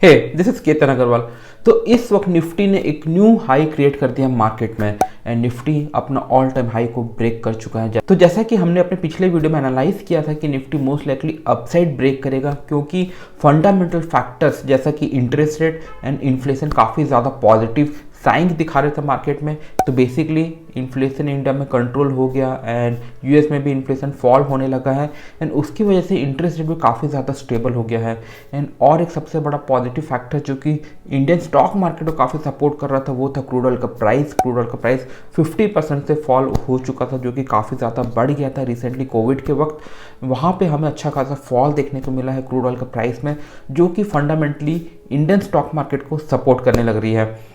Hey, this is Ketan Agarwal. तो इस वक्त निफ्टी ने एक न्यू हाई क्रिएट कर दिया मार्केट में एंड निफ्टी अपना ऑल टाइम हाई को ब्रेक कर चुका है। तो जैसा कि हमने अपने पिछले वीडियो में एनालाइज किया था कि Nifty most likely upside break करेगा, क्योंकि फंडामेंटल फैक्टर्स जैसा कि इंटरेस्ट रेट एंड इन्फ्लेशन काफ़ी ज़्यादा पॉजिटिव साइंस दिखा रहे थे मार्केट में। तो बेसिकली इन्फ्लेशन इंडिया में कंट्रोल हो गया एंड यूएस में भी इन्फ्लेशन फॉल होने लगा है एंड उसकी वजह से इंटरेस्ट रेट भी काफ़ी ज़्यादा स्टेबल हो गया है। एंड और एक सबसे बड़ा पॉजिटिव फैक्टर जो कि इंडियन स्टॉक मार्केट को काफ़ी सपोर्ट कर रहा था वो था क्रूड ऑयल का प्राइस। क्रूड ऑयल का प्राइस 50% से फॉल हो चुका था, जो कि काफ़ी ज़्यादा बढ़ गया था रिसेंटली कोविड के वक्त। वहाँ पे हमें अच्छा खासा फॉल देखने को मिला है क्रूड ऑयल का प्राइस में, जो कि फंडामेंटली इंडियन स्टॉक मार्केट को सपोर्ट करने लग रही है।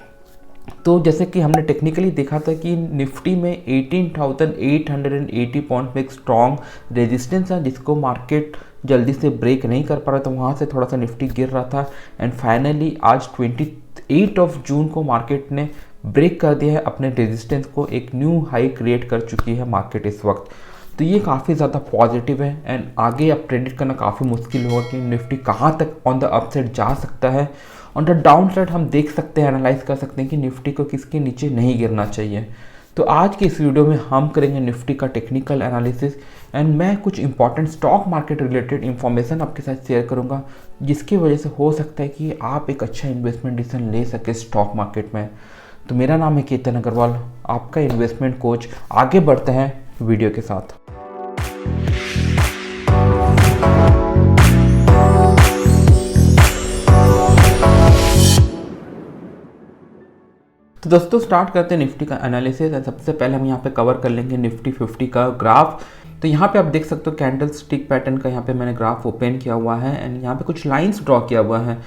तो जैसे कि हमने टेक्निकली देखा था कि निफ्टी में 18,880 पॉइंट में एक स्ट्रॉन्ग रेजिस्टेंस है जिसको मार्केट जल्दी से ब्रेक नहीं कर पा रहा था, वहाँ से थोड़ा सा निफ्टी गिर रहा था एंड फाइनली आज 28 जून को मार्केट ने ब्रेक कर दिया है अपने रेजिस्टेंस को, एक न्यू हाई क्रिएट कर चुकी है मार्केट इस वक्त। तो ये काफ़ी ज़्यादा पॉजिटिव है एंड आगे अब प्रेडिक्ट करना काफ़ी मुश्किल होगा कि निफ्टी कहाँ तक ऑन द अपसाइड जा सकता है। ऑन द डाउन साइड हम देख सकते हैं, एनालाइज कर सकते हैं कि निफ्टी को किसके नीचे नहीं गिरना चाहिए। तो आज की इस वीडियो में हम करेंगे निफ्टी का टेक्निकल एनालिसिस एंड मैं कुछ important stock market related information आपके साथ शेयर करूंगा, जिसकी वजह से हो सकता है कि आप एक अच्छा इन्वेस्टमेंट डिसीजन ले सके स्टॉक मार्केट में। तो मेरा नाम है केतन अग्रवाल, आपका इन्वेस्टमेंट कोच। आगे बढ़ते हैं वीडियो के साथ। तो दोस्तों स्टार्ट करते हैं निफ्टी का एनालिसिस। सबसे पहले हम यहाँ पे कवर कर लेंगे निफ्टी 50 का ग्राफ। तो यहाँ पे आप देख सकते हो कैंडल स्टिक पैटर्न का यहाँ पे मैंने ग्राफ ओपन किया हुआ है एंड यहाँ पे कुछ लाइंस ड्रॉ किया हुआ है।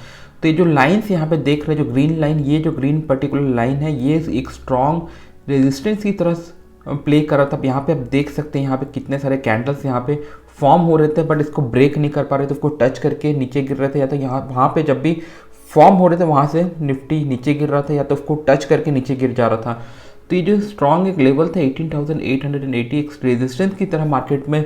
तो ये जो लाइंस यहाँ पे देख रहे हैं, जो ग्रीन लाइन, ये जो ग्रीन पर्टिकुलर लाइन है ये एक स्ट्रॉन्ग रेजिस्टेंस की तरह प्ले कर रहा था। यहाँ पे आप देख सकते हैं यहाँ पे कितने सारे कैंडल्स यहाँ पे फॉर्म हो रहे थे बट इसको ब्रेक नहीं कर पा रहे थे, उसको टच करके नीचे गिर रहे थे, या तो यहाँ वहाँ पे जब भी फॉर्म हो रहे थे वहाँ से निफ्टी नीचे गिर रहा था या तो उसको टच करके नीचे गिर जा रहा था। तो ये जो स्ट्रॉन्ग एक लेवल था 18,880 एक रेजिस्टेंस की तरह मार्केट में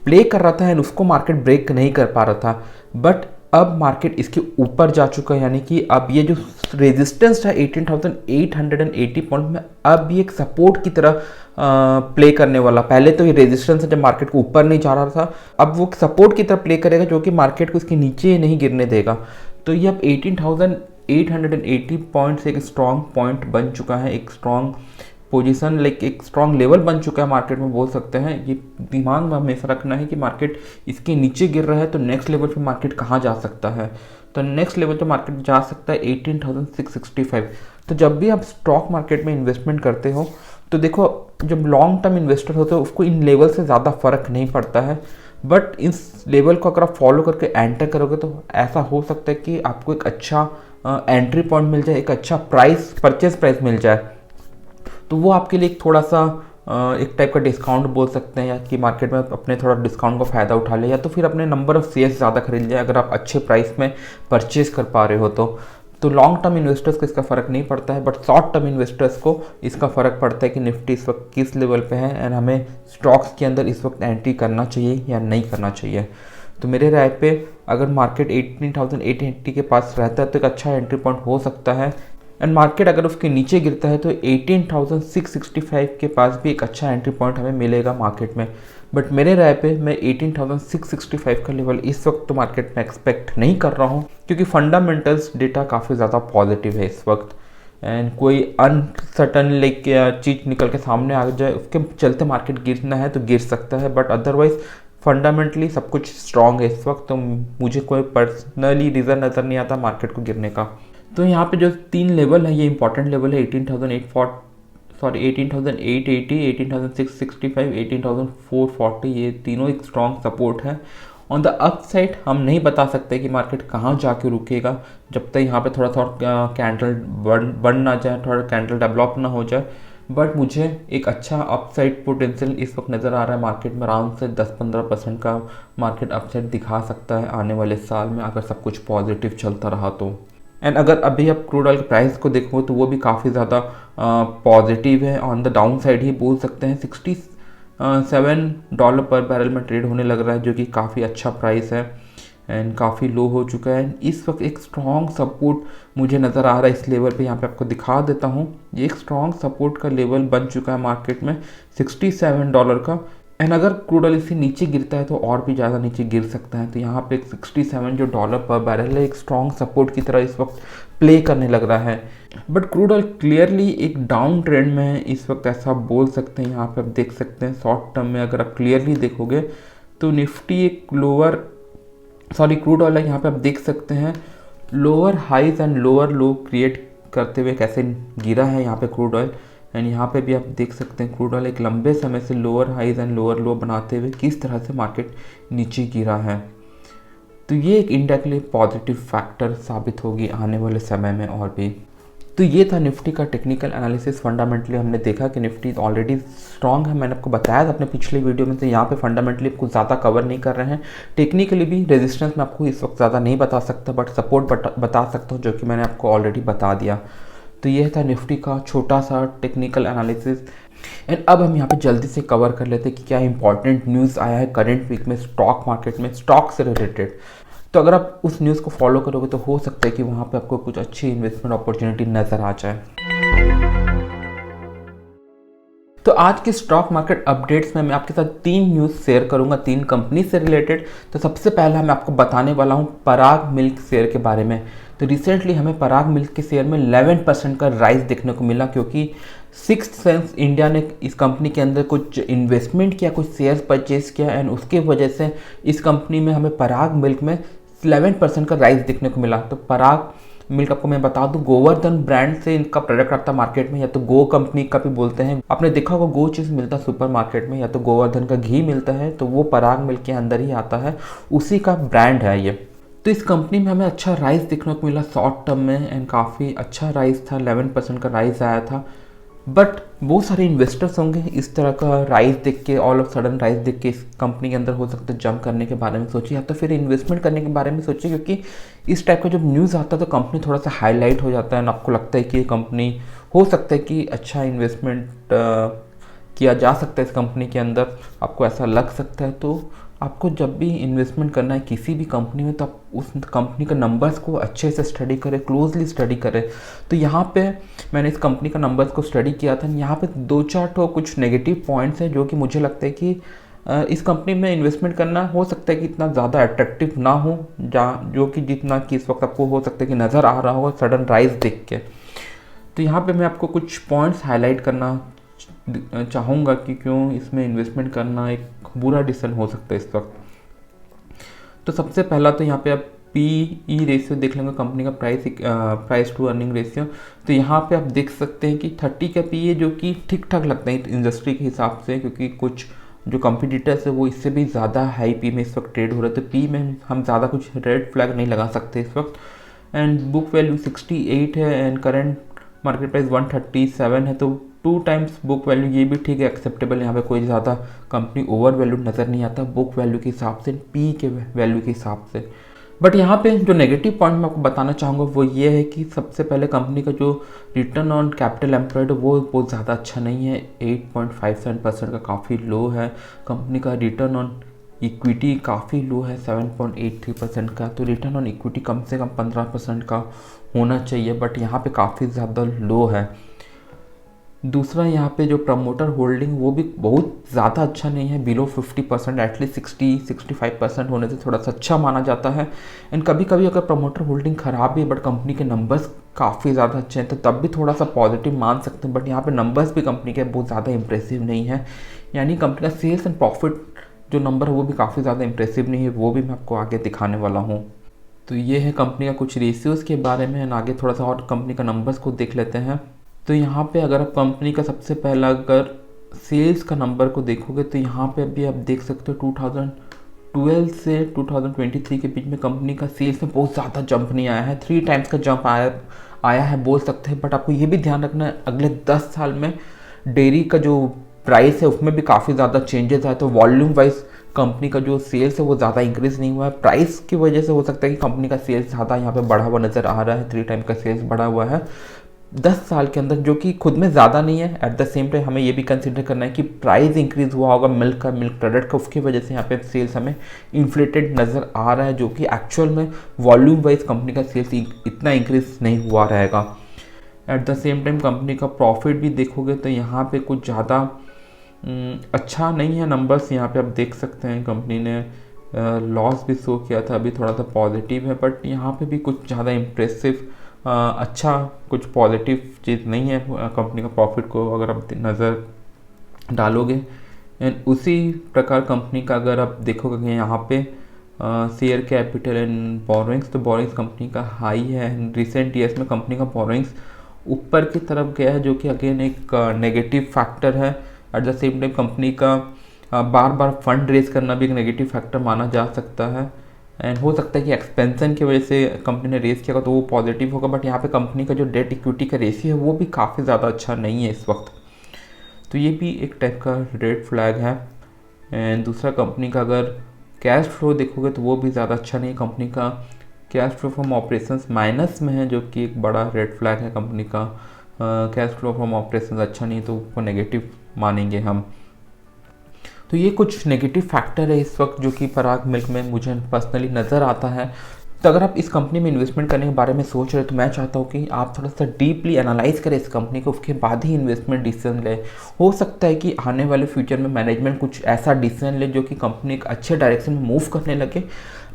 प्ले कर रहा था एंड उसको मार्केट ब्रेक नहीं कर पा रहा था। बट अब मार्केट इसके ऊपर जा चुका है, यानी कि अब ये जो रेजिस्टेंस था 18,880 पॉइंट में अब ये एक सपोर्ट की तरह प्ले करने वाला। पहले तो ये रेजिस्टेंस है जब मार्केट को ऊपर नहीं जा रहा था, अब वो सपोर्ट की तरह प्ले करेगा जो कि मार्केट को इसके नीचे नहीं गिरने देगा। तो ये अब 18,880 पॉइंट से एक स्ट्रॉन्ग पॉइंट बन चुका है, एक स्ट्रॉन्ग पोजीशन, लाइक एक स्ट्रॉन्ग लेवल बन चुका है मार्केट में, बोल सकते हैं। ये दिमाग में हमेशा रखना है कि मार्केट इसके नीचे गिर रहा है तो नेक्स्ट लेवल पे मार्केट कहाँ जा सकता है। तो नेक्स्ट लेवल पे मार्केट जा सकता है 18,665। तो जब भी आप स्टॉक मार्केट में इन्वेस्टमेंट करते हो तो देखो, जब लॉन्ग टर्म इन्वेस्टर होते हो उसको इन लेवल से ज़्यादा फर्क नहीं पड़ता है, बट इस लेवल को अगर आप फॉलो करके एंटर करोगे तो ऐसा हो सकता है कि आपको एक अच्छा एंट्री पॉइंट मिल जाए, एक अच्छा प्राइस, परचेज प्राइस मिल जाए। तो वो आपके लिए एक थोड़ा सा एक टाइप का डिस्काउंट बोल सकते हैं, या कि मार्केट में अपने थोड़ा डिस्काउंट का फ़ायदा उठा ले, या तो फिर अपने नंबर ऑफ शेयर्स ज़्यादा खरीद ले अगर आप अच्छे प्राइस में परचेज कर पा रहे हो। तो लॉन्ग टर्म इन्वेस्टर्स को इसका फ़र्क नहीं पड़ता है, बट शॉर्ट टर्म इन्वेस्टर्स को इसका फ़र्क पड़ता है कि निफ्टी इस वक्त किस लेवल पे है एंड हमें स्टॉक्स के अंदर इस वक्त एंट्री करना चाहिए या नहीं करना चाहिए। तो मेरे राय पे अगर मार्केट 18,880 के पास रहता है तो एक अच्छा एंट्री पॉइंट हो सकता है एंड मार्केट अगर उसके नीचे गिरता है तो 18,665 के पास भी एक अच्छा एंट्री पॉइंट हमें मिलेगा मार्केट में। बट मेरे राय पे मैं 18,665 का लेवल इस वक्त तो मार्केट में एक्सपेक्ट नहीं कर रहा हूँ, क्योंकि फंडामेंटल्स डेटा काफ़ी ज़्यादा पॉजिटिव है इस वक्त एंड कोई अनसर्टन लाइक चीज़ निकल के सामने आ जाए उसके चलते मार्केट गिरना है तो गिर सकता है, बट अदरवाइज फंडामेंटली सब कुछ स्ट्रॉन्ग है इस वक्त। तो मुझे कोई पर्सनली रीज़न नज़र नहीं आता मार्केट को गिरने का। तो यहाँ पे जो 3 लेवल है ये इंपॉर्टेंट लेवल है, 18,880, 18,665, 18,440, ये तीनों एक स्ट्रॉन्ग सपोर्ट है। ऑन द अप साइड हम नहीं बता सकते कि मार्केट कहाँ जाके रुकेगा जब तक यहाँ पे थोड़ा कैंडल बन ना जाए, थोड़ा कैंडल डेवलप ना हो जाए। बट मुझे एक अच्छा अपसाइड पोटेंशियल इस वक्त नज़र आ रहा है मार्केट में, अराउंड से 10-15% का मार्केट अपसाइड दिखा सकता है आने वाले साल में अगर सब कुछ पॉजिटिव चलता रहा तो। एंड अगर अभी आप क्रूड ऑयल के प्राइस को देखो तो वो भी काफ़ी ज़्यादा पॉजिटिव है, ऑन द डाउन साइड ही बोल सकते हैं। $67 पर बैरल में ट्रेड होने लग रहा है, जो कि काफ़ी अच्छा प्राइस है एंड काफ़ी लो हो चुका है। इस वक्त एक स्ट्रॉन्ग सपोर्ट मुझे नज़र आ रहा है इस लेवल पे, यहाँ पे आपको दिखा देता हूँ। ये एक स्ट्रॉन्ग सपोर्ट का लेवल बन चुका है मार्केट में $67 का। एंड अगर क्रूड ऑयल इससे नीचे गिरता है तो और भी ज़्यादा नीचे गिर सकता है। तो यहाँ पे 67 जो डॉलर पर बैरल है एक स्ट्रॉन्ग सपोर्ट की तरह इस वक्त प्ले करने लग रहा है। बट क्रूड ऑयल क्लियरली एक डाउन ट्रेंड में है इस वक्त, ऐसा बोल सकते हैं। यहाँ पे आप देख सकते हैं शॉर्ट टर्म में अगर आप क्लियरली देखोगे तो निफ्टी एक क्रूड ऑयल है, यहाँ पे आप देख सकते हैं lower highs and lower low create करते हुए कैसे गिरा है यहाँ पे क्रूड ऑयल। एंड यहाँ पे भी आप देख सकते हैं क्रूड ऑयल एक लंबे समय से lower highs and lower low बनाते हुए किस तरह से मार्केट नीचे गिरा है। तो ये एक इंडिया के लिए पॉजिटिव फैक्टर साबित होगी आने वाले समय में और भी। तो ये था निफ्टी का टेक्निकल एनालिसिस। फंडामेंटली हमने देखा कि निफ्टी ऑलरेडी स्ट्रॉन्ग है, मैंने आपको बताया था अपने पिछले वीडियो में। तो यहाँ पे फंडामेंटली कुछ ज़्यादा कवर नहीं कर रहे हैं। टेक्निकली भी रेजिस्टेंस मैं आपको इस वक्त ज़्यादा नहीं बता सकता, बट सपोर्ट बता सकता हूँ, जो कि मैंने आपको ऑलरेडी बता दिया। तो यह था निफ्टी का छोटा सा टेक्निकल एनालिसिस। एंड अब हम यहाँ पे जल्दी से कवर कर लेते हैं कि क्या इंपॉर्टेंट न्यूज़ आया है करंट वीक में स्टॉक मार्केट में, स्टॉक से रिलेटेड। तो अगर आप उस न्यूज़ को फॉलो करोगे तो हो सकता है कि वहाँ पे आपको कुछ अच्छी इन्वेस्टमेंट अपॉर्चुनिटी नज़र आ जाए। तो आज की स्टॉक मार्केट अपडेट्स में मैं आपके साथ 3 न्यूज़ शेयर करूंगा, 3 कंपनी से रिलेटेड। तो सबसे पहला मैं आपको बताने वाला हूं पराग मिल्क शेयर के बारे में। तो रिसेंटली हमें पराग मिल्क के शेयर में 11% का राइज देखने को मिला, क्योंकि सिक्स्थ सेंस इंडिया ने इस कंपनी के अंदर कुछ इन्वेस्टमेंट किया, कुछ शेयर्स परचेज किया, एंड उसके वजह से इस कंपनी में हमें पराग मिल्क में 11% का राइज देखने को मिला। तो पराग मिल्क आपको मैं बता दूं गोवर्धन ब्रांड से इनका प्रोडक्ट आता है मार्केट में, या तो गो कंपनी का भी बोलते हैं। आपने देखा होगा गो चीज़ मिलता है सुपर मार्केट में, या तो गोवर्धन का घी मिलता है, तो वो पराग मिल्क के अंदर ही आता है, उसी का ब्रांड है ये। तो इस कंपनी में हमें अच्छा राइज देखने को मिला शॉर्ट टर्म में, एंड काफ़ी अच्छा राइज था, 11% का राइज आया था। बट बहुत सारे इन्वेस्टर्स होंगे इस तरह का राइज देख के, ऑल ऑफ सडन राइज देख के इस कंपनी के अंदर हो सकता है जंप करने के बारे में सोचिए, या तो फिर इन्वेस्टमेंट करने के बारे में सोचिए, क्योंकि इस टाइप का जब न्यूज़ आता है तो कंपनी थोड़ा सा हाईलाइट हो जाता है, और आपको लगता है कि ये कंपनी हो सकता है कि अच्छा इन्वेस्टमेंट किया जा सकता है इस कंपनी के अंदर, आपको ऐसा लग सकता है। तो आपको जब भी इन्वेस्टमेंट करना है किसी भी कंपनी में, तो आप उस कंपनी के नंबर्स को अच्छे से स्टडी करें, क्लोजली स्टडी करें। तो यहाँ पे मैंने इस कंपनी का नंबर्स को स्टडी किया था, यहाँ पे 2-4 तो कुछ नेगेटिव पॉइंट्स हैं जो कि मुझे लगता है कि इस कंपनी में इन्वेस्टमेंट करना हो सकता है कि इतना ज़्यादा अट्रैक्टिव ना हो, जो कि जितना कि इस वक्त आपको हो सकता है कि नज़र आ रहा हो सडन राइज देख के। तो यहाँ पे मैं आपको कुछ पॉइंट्स हाईलाइट करना चाहूँगा कि क्यों इसमें इन्वेस्टमेंट करना एक बुरा डिसीजन हो सकता है इस वक्त। तो सबसे पहला तो यहाँ पे आप PE रेशियो देख लेंगे, कंपनी का प्राइस टू अर्निंग रेशियो। तो यहाँ पे आप देख सकते हैं कि 30 का PE जो कि ठीक ठाक लगता है इंडस्ट्री के हिसाब से, क्योंकि कुछ जो कंपटीटर्स है वो इससे भी ज़्यादा हाई पी में इस वक्त ट्रेड हो रहे थे। पी में हम ज़्यादा कुछ रेड फ्लैग नहीं लगा सकते इस वक्त। एंड बुक वैल्यू 68 है एंड करंट मार्केट प्राइस 137 है, तो 2 टाइम्स बुक वैल्यू, ये भी ठीक है, एक्सेप्टेबल। यहाँ पे कोई ज़्यादा कंपनी ओवर वैल्यू नज़र नहीं आता बुक वैल्यू के हिसाब से, पी के वैल्यू के हिसाब से। बट यहाँ पे जो नेगेटिव पॉइंट मैं आपको बताना चाहूँगा वो ये है कि सबसे पहले कंपनी का जो रिटर्न ऑन कैपिटल एम्प्लॉयड वो बहुत ज़्यादा अच्छा नहीं है, 8.57% का काफ़ी लो है। कंपनी का रिटर्न ऑन इक्विटी काफ़ी लो है, 7.83% का। तो रिटर्न ऑन इक्विटी कम से कम 15% का होना चाहिए, बट यहाँ पे काफ़ी ज़्यादा लो है। दूसरा यहाँ पे जो प्रमोटर होल्डिंग वो भी बहुत ज़्यादा अच्छा नहीं है, बिलो 50%, एटलीस्ट 60-65% होने से थोड़ा सा अच्छा माना जाता है। एंड कभी कभी अगर प्रमोटर होल्डिंग ख़राब है बट कंपनी के नंबर्स काफ़ी ज़्यादा अच्छे हैं तो तब भी थोड़ा सा पॉजिटिव मान सकते हैं। बट यहाँ पे नंबर्स भी कंपनी के बहुत ज़्यादा इंप्रेसिव नहीं है, यानी कंपनी का सेल्स एंड प्रॉफिट जो नंबर है वो भी काफ़ी ज़्यादा इंप्रेसिव नहीं है, वो भी मैं आपको आगे दिखाने वाला हूँ। तो ये है कंपनी का कुछ रेशियोज़ के बारे में, एंड आगे थोड़ा सा और कंपनी का नंबर्स को देख लेते हैं। तो यहाँ पे अगर आप कंपनी का सबसे पहला अगर सेल्स का नंबर को देखोगे तो यहाँ पे अभी आप देख सकते हो 2012 से 2023 के बीच में कंपनी का सेल्स में बहुत ज़्यादा जंप नहीं आया है, 3 टाइम्स का जंप आया है बोल सकते हैं। बट आपको ये भी ध्यान रखना है अगले 10 साल में डेयरी का जो प्राइस है उसमें भी काफ़ी ज़्यादा चेंजेस आए, तो वॉल्यूम वाइज कंपनी का जो सेल्स है वो ज़्यादा इंक्रीज नहीं हुआ है। प्राइस की वजह से हो सकता है कि कंपनी का सेल्स ज़्यादा यहाँ पे बढ़ा हुआ नज़र आ रहा है, 3 टाइम का सेल्स बढ़ा हुआ है। 10 साल के अंदर, जो कि खुद में ज़्यादा नहीं है। एट द सेम टाइम हमें ये भी कंसिडर करना है कि प्राइस इंक्रीज़ हुआ होगा मिल्क प्रोडक्ट का, उसकी वजह से यहाँ पे सेल्स हमें इन्फ्लेटेड नज़र आ रहा है, जो कि एक्चुअल में वॉल्यूम वाइज कंपनी का सेल्स इतना इंक्रीज नहीं हुआ रहेगा। At the same time company का प्रॉफिट भी देखोगे तो यहाँ पे कुछ ज़्यादा अच्छा नहीं है नंबर्स। यहाँ पे आप देख सकते हैं कंपनी ने लॉस भी शो किया था, अभी थोड़ा सा पॉजिटिव है, बट यहाँ पे भी कुछ ज़्यादा इम्प्रेसिव अच्छा कुछ पॉजिटिव चीज़ नहीं है कंपनी का प्रॉफिट को अगर आप नज़र डालोगे। एंड उसी प्रकार कंपनी का अगर आप देखोगे कि यहाँ पे शेयर कैपिटल एंड बोरोइंग्स, तो बोरोइंग्स कंपनी का हाई है। रिसेंट ईयर्स में कंपनी का बोरोइंग्स ऊपर की तरफ गया है, जो कि अगेन एक नेगेटिव फैक्टर है। At the same time company का बार बार फंड रेज करना भी एक नेगेटिव फैक्टर माना जा सकता है। एंड हो सकता है कि एक्सपेंशन की वजह से कंपनी ने रेज किया तो वो पॉजिटिव होगा, बट यहाँ पे कंपनी का जो डेट इक्विटी का रेशियो है वो भी काफ़ी ज़्यादा अच्छा नहीं है इस वक्त, तो ये भी एक टाइप का रेड फ्लैग है। एंड दूसरा कंपनी का अगर कैश फ्लो देखोगे तो वो भी ज़्यादा अच्छा नहीं है। कंपनी का cash flow from operations minus में है, जो कि एक बड़ा रेड फ्लैग है। कंपनी का कैश फ्लो फ्रॉम ऑपरेशंस अच्छा नहीं है तो उसको नेगेटिव मानेंगे हम। तो ये कुछ नेगेटिव फैक्टर है इस वक्त जो कि पराग मिल्क में मुझे पर्सनली नज़र आता है। तो अगर आप इस कंपनी में इन्वेस्टमेंट करने के बारे में सोच रहे हो तो मैं चाहता हूँ कि आप थोड़ा सा डीपली एनालाइज करें इस कंपनी को, उसके बाद ही इन्वेस्टमेंट डिसीजन लें। हो सकता है कि आने वाले फ्यूचर में मैनेजमेंट कुछ ऐसा डिसीजन ले जो कि कंपनी एक अच्छे डायरेक्शन में मूव करने लगे,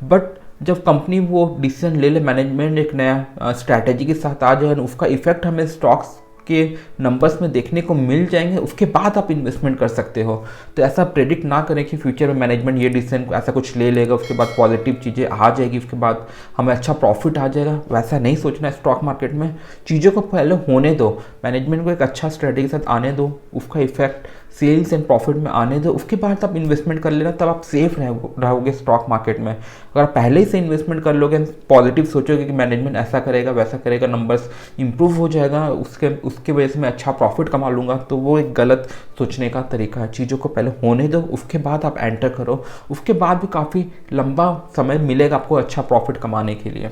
बट जब कंपनी वो डिसीजन ले मैनेजमेंट एक नया स्ट्रैटेजी के साथ आ जाए, उसका इफेक्ट हमें स्टॉक्स के नंबर्स में देखने को मिल जाएंगे, उसके बाद आप इन्वेस्टमेंट कर सकते हो। तो ऐसा प्रेडिक्ट ना करें कि फ्यूचर में मैनेजमेंट ये डिसीजन ऐसा कुछ ले लेगा, उसके बाद पॉजिटिव चीज़ें आ जाएगी, उसके बाद हमें अच्छा प्रॉफिट आ जाएगा। वैसा नहीं सोचना है स्टॉक मार्केट में। चीज़ों को पहले होने दो, मैनेजमेंट को एक अच्छा स्ट्रेटेजी के साथ आने दो, उसका इफेक्ट सेल्स एंड प्रॉफिट में आने दो, उसके बाद आप इन्वेस्टमेंट कर लेना, तब आप सेफ रहोगे स्टॉक मार्केट में। अगर आप पहले ही से इन्वेस्टमेंट कर लोगे, पॉजिटिव सोचोगे कि मैनेजमेंट ऐसा करेगा वैसा करेगा, नंबर्स इंप्रूव हो जाएगा, उसके वजह से मैं अच्छा प्रॉफिट कमा लूँगा, तो वो एक गलत सोचने का तरीका है। चीज़ों को पहले होने दो, उसके बाद आप एंटर करो, उसके बाद भी काफ़ी लंबा समय मिलेगा आपको अच्छा प्रॉफिट कमाने के लिए।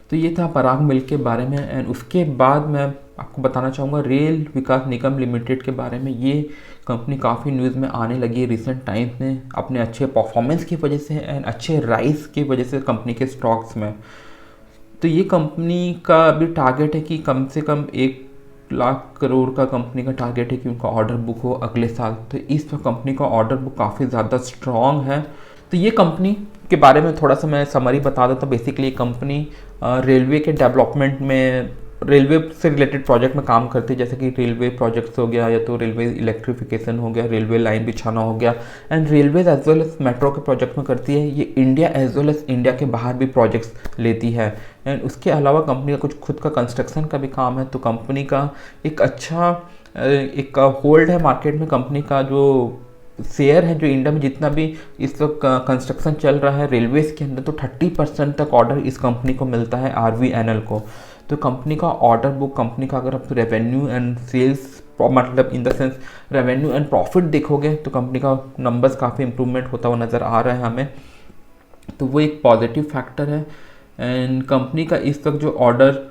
तो ये था पराग मिल्क के बारे में। एंड उसके बाद मैं आपको बताना चाहूँगा रेल विकास निगम लिमिटेड के बारे में। ये कंपनी काफ़ी न्यूज़ में आने लगी है रिसेंट टाइम्स में अपने अच्छे परफॉर्मेंस की वजह से एंड अच्छे राइज की वजह से कंपनी के स्टॉक्स में। तो ये कंपनी का अभी टारगेट है कि कम से कम 1,00,000 करोड़ का कंपनी का टारगेट है कि उनका ऑर्डर बुक हो अगले साल। तो इस कंपनी का ऑर्डर बुक काफ़ी ज़्यादा स्ट्रॉन्ग है। तो ये कंपनी के बारे में थोड़ा सा मैं समरी बता देता हूँ। बेसिकली कंपनी रेलवे के डेवलपमेंट में, रेलवे से रिलेटेड प्रोजेक्ट में काम करती है, जैसे कि रेलवे प्रोजेक्ट्स हो गया या तो रेलवे इलेक्ट्रिफिकेशन हो गया, रेलवे लाइन बिछाना हो गया, and railway as well as metro के प्रोजेक्ट में करती है। ये India as well as India के बाहर भी प्रोजेक्ट्स लेती है। एंड उसके अलावा कंपनी का कुछ खुद का कंस्ट्रक्शन का भी काम है। तो कंपनी का एक अच्छा एक होल्ड है मार्केट में। कंपनी का जो शेयर है, जो इंडिया में जितना भी इस वक्त कंस्ट्रक्शन चल रहा है रेलवेज़ के अंदर, तो 30% तक ऑर्डर इस कंपनी को मिलता है, RVNL को। तो कंपनी का ऑर्डर बुक, कंपनी का अगर आप रेवेन्यू एंड सेल्स मतलब in the sense revenue and profit देखोगे तो कंपनी का नंबर्स काफ़ी इंप्रूवमेंट होता हुआ नज़र आ रहा है हमें। तो वो एक पॉजिटिव फैक्टर है। एंड कंपनी का इस वक्त जो ऑर्डर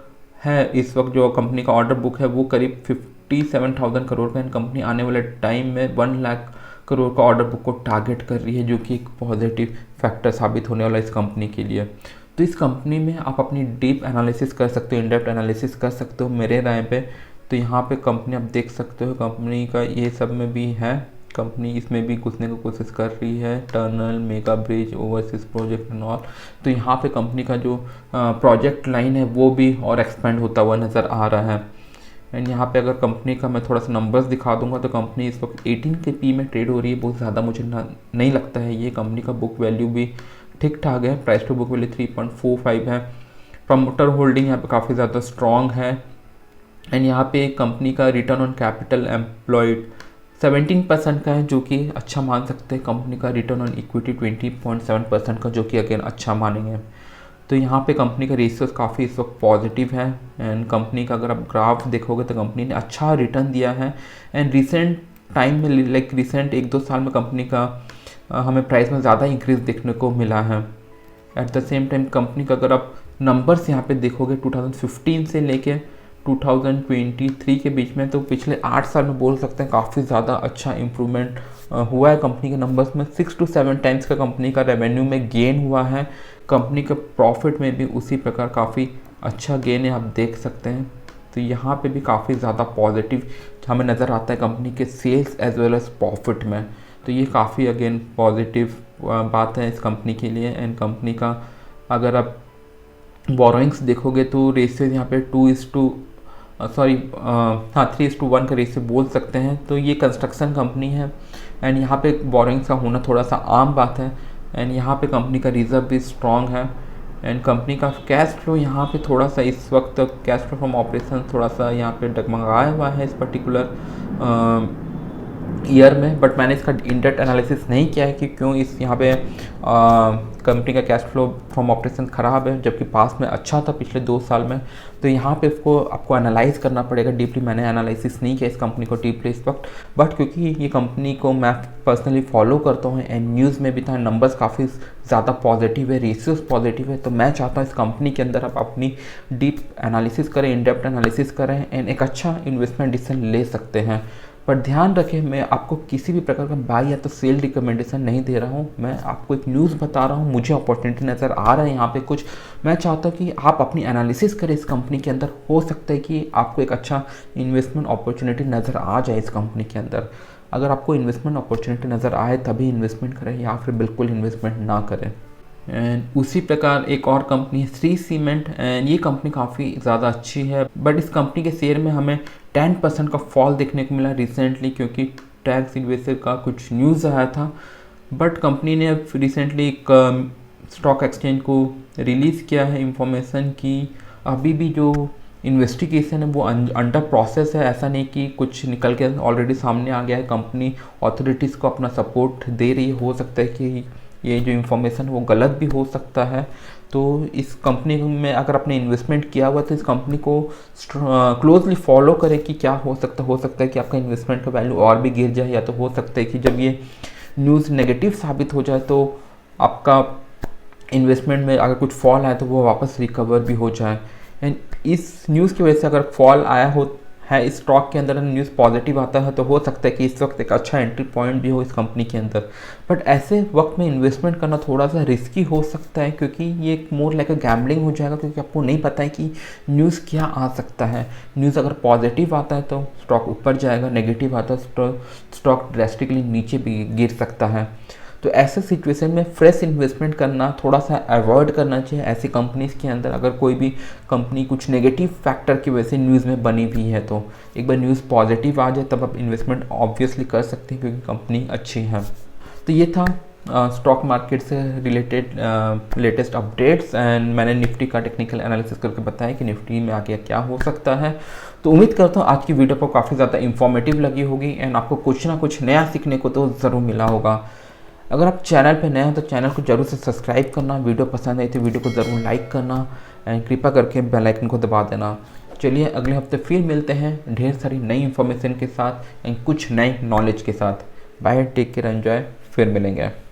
है, इस वक्त जो कंपनी का ऑर्डर बुक है वो करीब 57,000 करोड़ का। एंड कंपनी आने वाले टाइम में 1,00,000 करोड़ का ऑर्डर बुक को टारगेट कर रही है, जो कि एक पॉजिटिव फैक्टर साबित होने वाला इस कंपनी के लिए। तो इस कंपनी में आप अपनी डीप एनालिसिस कर सकते हो, इनडेप्थ एनालिसिस कर सकते हो मेरे राय पे। तो यहाँ पे कंपनी आप देख सकते हो, कंपनी का ये सब में भी है, कंपनी इसमें भी घुसने की कोशिश कर रही है, tunnel, mega bridge, overseas project and all. तो यहाँ पे कंपनी का जो प्रोजेक्ट लाइन है वो भी और एक्सपेंड होता हुआ नज़र आ रहा है। एंड यहाँ पे अगर कंपनी का मैं थोड़ा सा नंबर्स दिखा दूंगा तो कंपनी इस वक्त 18 के पी में ट्रेड हो रही है। बहुत ज़्यादा मुझे नहीं लगता है ये। कंपनी का बुक वैल्यू भी ठीक ठाक है, प्राइस टू बुक वैल्यू 3.45 है। प्रमोटर होल्डिंग यहाँ पे काफ़ी ज़्यादा स्ट्रॉन्ग है। एंड यहाँ पे कंपनी का रिटर्न ऑन कैपिटल एम्प्लॉयड 17% का है, जो कि अच्छा मान सकते हैं। कंपनी का रिटर्न ऑन इक्विटी 20.7% का, जो कि अगेन अच्छा मानेंगे। तो यहाँ पे कंपनी का रेशियोज काफ़ी इस वक्त पॉजिटिव है। एंड कंपनी का अगर आप ग्राफ देखोगे तो कंपनी ने अच्छा रिटर्न दिया है। एंड रिसेंट टाइम में लाइक रिसेंट 1-2 साल में कंपनी का हमें प्राइस में ज़्यादा इंक्रीज देखने को मिला है। At the same time company का अगर आप नंबर्स यहाँ पे देखोगे 2015 से लेके 2023 के बीच में, तो पिछले 8 साल में बोल सकते हैं काफ़ी ज़्यादा अच्छा इम्प्रूवमेंट हुआ है कंपनी के नंबर्स में। 6 to 7 टाइम्स का कंपनी का रेवेन्यू में गेन हुआ है। कंपनी के प्रॉफिट में भी उसी प्रकार काफ़ी अच्छा गेन है, आप देख सकते हैं। तो यहाँ पे भी काफ़ी ज़्यादा पॉजिटिव हमें नज़र आता है कंपनी के sales as well as profit में। तो ये काफ़ी अगेन पॉजिटिव बात है इस कंपनी के लिए। एंड कंपनी का अगर आप बोरोइंग्स देखोगे तो रेशियो यहाँ पे 3:1 का रेशियो बोल सकते हैं। तो ये कंस्ट्रक्शन कंपनी है एंड यहाँ पे बोरोइंग्स का होना थोड़ा सा आम बात है। एंड यहाँ पे कंपनी का रिजर्व भी स्ट्रॉन्ग है। एंड कंपनी का कैश फ्लो यहाँ पे थोड़ा सा इस वक्त कैश फ्लो फ्रॉम ऑपरेशन थोड़ा सा यहाँ पे डगमगाया हुआ है इस पर्टिकुलर ईयर में। बट मैंने इसका इन डेप्थ एनालिसिस नहीं किया है कि क्यों इस यहाँ पे कंपनी का कैश फ्लो फ्रॉम ऑपरेशन ख़राब है, जबकि पास में अच्छा था पिछले 2 साल में। तो यहाँ पे इसको आपको एनालाइज करना पड़ेगा डीपली। मैंने एनालिसिस नहीं किया इस कंपनी को डीपली इस वक्त, बट क्योंकि ये कंपनी को मैं पर्सनली फॉलो करता हूँ एंड न्यूज़ में भी था, नंबर्स काफ़ी ज़्यादा पॉजिटिव है, रेशियोज पॉजिटिव है। तो मैं चाहता हूँ इस कंपनी के अंदर आप अपनी डीप एनालिसिस करें, इन डेप्थ एनालिसिस करें एंड एक अच्छा इन्वेस्टमेंट डिसीजन ले सकते हैं। पर ध्यान रखें, मैं आपको किसी भी प्रकार का बाय या तो सेल रिकमेंडेशन नहीं दे रहा हूँ। मैं आपको एक न्यूज़ बता रहा हूँ, मुझे अपॉर्चुनिटी नज़र आ रहा है यहाँ पे कुछ। मैं चाहता हूँ कि आप अपनी एनालिसिस करें इस कंपनी के अंदर। हो सकता है कि आपको एक अच्छा इन्वेस्टमेंट अपॉर्चुनिटी नज़र आ जाए इस कंपनी के अंदर। अगर आपको इन्वेस्टमेंट अपॉर्चुनिटी नज़र आए तभी इन्वेस्टमेंट करें, या फिर बिल्कुल इन्वेस्टमेंट ना करें। एंड उसी प्रकार एक और कंपनी है श्री सीमेंट। एंड ये कंपनी काफ़ी ज़्यादा अच्छी है, बट इस कंपनी के शेयर में हमें 10% का फॉल देखने को मिला रिसेंटली, क्योंकि टैक्स इन्वेस्टर का कुछ न्यूज़ आया था। बट कंपनी ने अब रिसेंटली एक स्टॉक एक्सचेंज को रिलीज़ किया है इंफॉर्मेशन की अभी भी जो इन्वेस्टिगेशन है वो अंडर प्रोसेस है। ऐसा नहीं कि कुछ निकल के ऑलरेडी सामने आ गया है। कंपनी अथॉरिटीज़ को अपना सपोर्ट दे रही है। हो सकता है कि ये जो इन्फॉर्मेशन वो गलत भी हो सकता है। तो इस कंपनी में अगर आपने इन्वेस्टमेंट किया हुआ तो इस कंपनी को क्लोजली फॉलो करें कि क्या हो सकता है कि आपका इन्वेस्टमेंट का वैल्यू और भी गिर जाए, या तो हो सकता है कि जब ये न्यूज़ नेगेटिव साबित हो जाए तो आपका इन्वेस्टमेंट में अगर कुछ फॉल आए तो वो वापस रिकवर भी हो जाए। एंड इस न्यूज़ की वजह से अगर फॉल आया हो है इस स्टॉक के अंदर, न्यूज़ पॉजिटिव आता है तो हो सकता है कि इस वक्त एक अच्छा एंट्री पॉइंट भी हो इस कंपनी के अंदर। बट ऐसे वक्त में इन्वेस्टमेंट करना थोड़ा सा रिस्की हो सकता है, क्योंकि ये एक मोर लाइक अ गैम्बलिंग हो जाएगा, क्योंकि आपको नहीं पता है कि न्यूज़ क्या आ सकता है। न्यूज़ अगर पॉजिटिव आता है तो स्टॉक ऊपर जाएगा, नेगेटिव आता है तो स्टॉक ड्रेस्टिकली नीचे भी गिर सकता है। तो ऐसे सिचुएशन में फ्रेश इन्वेस्टमेंट करना थोड़ा सा अवॉइड करना चाहिए ऐसी कंपनीज़ के अंदर। अगर कोई भी कंपनी कुछ नेगेटिव फैक्टर की वजह से न्यूज़ में बनी हुई है तो एक बार न्यूज़ पॉजिटिव आ जाए तब आप इन्वेस्टमेंट ऑब्वियसली कर सकते हैं, क्योंकि कंपनी अच्छी है। तो ये था स्टॉक मार्केट से रिलेटेड लेटेस्ट अपडेट्स। एंड मैंने निफ्टी का टेक्निकल एनालिसिस करके बताया कि निफ्टी में आगे क्या हो सकता है। तो उम्मीद करता हूँ आज की वीडियो को काफ़ी ज़्यादा इंफॉर्मेटिव लगी होगी एंड आपको कुछ ना कुछ नया सीखने को तो ज़रूर मिला होगा। अगर आप चैनल पे नए हैं तो चैनल को जरूर से सब्सक्राइब करना, वीडियो पसंद आई तो वीडियो को ज़रूर लाइक करना एंड कृपा करके बेल आइकन को दबा देना। चलिए अगले हफ्ते फिर मिलते हैं ढेर सारी नई इन्फॉर्मेशन के साथ एंड कुछ नई नॉलेज के साथ। बाय, टेक केयर, एंजॉय, फिर मिलेंगे।